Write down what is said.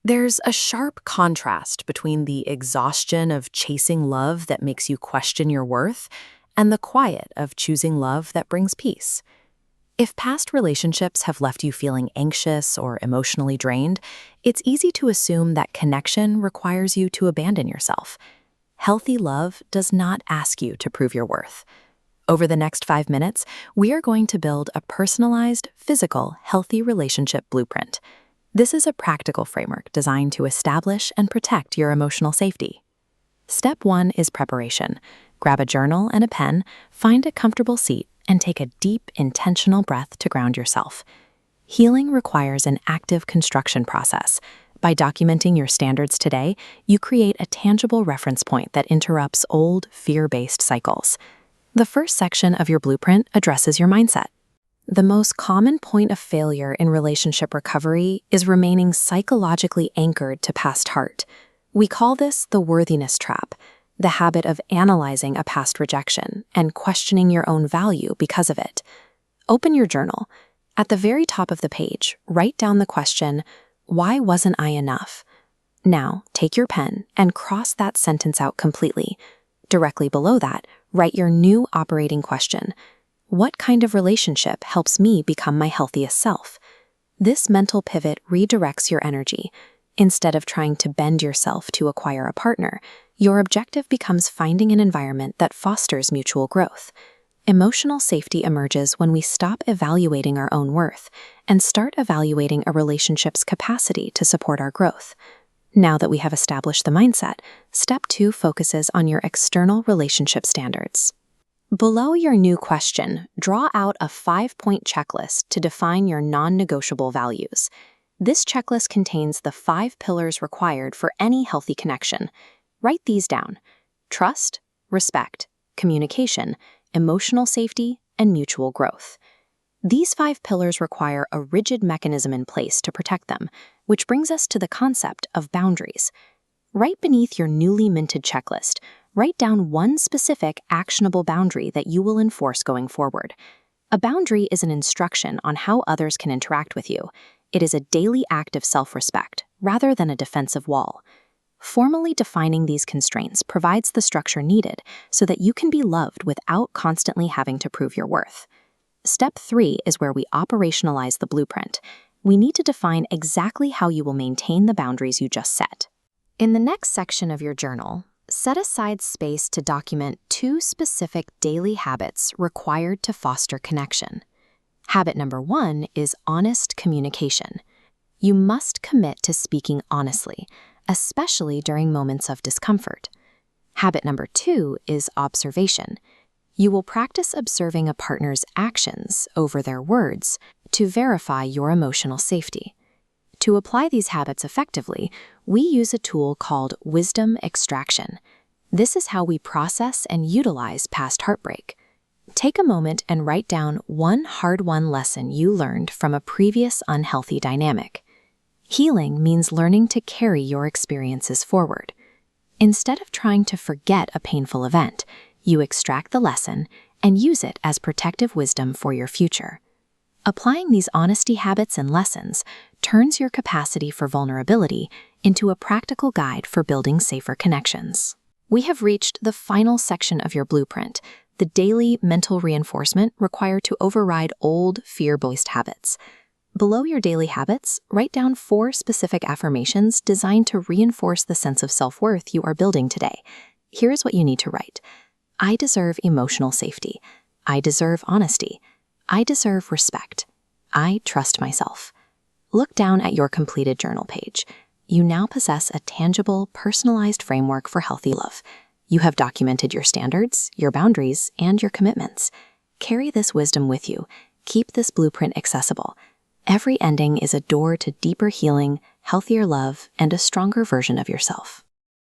There's a sharp contrast between the exhaustion of chasing love that makes you question your worth and the quiet of choosing love that brings peace. If past relationships have left you feeling anxious or emotionally drained, it's easy to assume that connection requires you to abandon yourself. Healthy love does not ask you to prove your worth. Over the next 5 minutes, we are going to build a personalized, physical, healthy relationship blueprint. This is a practical framework designed to establish and protect your emotional safety. Step 1 is preparation. Grab a journal and a pen, find a comfortable seat, and take a deep, intentional breath to ground yourself. Healing requires an active construction process. By documenting your standards today, you create a tangible reference point that interrupts old, fear-based cycles. The first section of your blueprint addresses your mindset. The most common point of failure in relationship recovery is remaining psychologically anchored to past hurt. We call this the worthiness trap, the habit of analyzing a past rejection and questioning your own value because of it. Open your journal. At the very top of the page, write down the question, "Why wasn't I enough?" Now, take your pen and cross that sentence out completely. Directly below that, write your new operating question. What kind of relationship helps me become my healthiest self? This mental pivot redirects your energy. Instead of trying to bend yourself to acquire a partner, your objective becomes finding an environment that fosters mutual growth. Emotional safety emerges when we stop evaluating our own worth and start evaluating a relationship's capacity to support our growth. Now that we have established the mindset, step 2 focuses on your external relationship standards. Below your new question, draw out a 5-point checklist to define your non-negotiable values. This checklist contains the 5 pillars required for any healthy connection. Write these down: trust, respect, communication, emotional safety, and mutual growth. These 5 pillars require a rigid mechanism in place to protect them, which brings us to the concept of boundaries. Right beneath your newly minted checklist, write down one specific actionable boundary that you will enforce going forward. A boundary is an instruction on how others can interact with you. It is a daily act of self-respect, rather than a defensive wall. Formally defining these constraints provides the structure needed so that you can be loved without constantly having to prove your worth. Step 3 is where we operationalize the blueprint. We need to define exactly how you will maintain the boundaries you just set. In the next section of your journal, set aside space to document 2 specific daily habits required to foster connection. Habit number 1 is honest communication. You must commit to speaking honestly, especially during moments of discomfort. Habit number 2 is observation. You will practice observing a partner's actions over their words to verify your emotional safety. To apply these habits effectively, we use a tool called wisdom extraction. This is how we process and utilize past heartbreak. Take a moment and write down one hard-won lesson you learned from a previous unhealthy dynamic. Healing means learning to carry your experiences forward. Instead of trying to forget a painful event, you extract the lesson and use it as protective wisdom for your future. Applying these honesty habits and lessons turns your capacity for vulnerability into a practical guide for building safer connections. We have reached the final section of your blueprint, the daily mental reinforcement required to override old, fear-based habits. Below your daily habits, write down 4 specific affirmations designed to reinforce the sense of self-worth you are building today. Here's what you need to write. I deserve emotional safety. I deserve honesty. I deserve respect. I trust myself. Look down at your completed journal page. You now possess a tangible, personalized framework for healthy love. You have documented your standards, your boundaries, and your commitments. Carry this wisdom with you. Keep this blueprint accessible. Every ending is a door to deeper healing, healthier love, and a stronger version of yourself.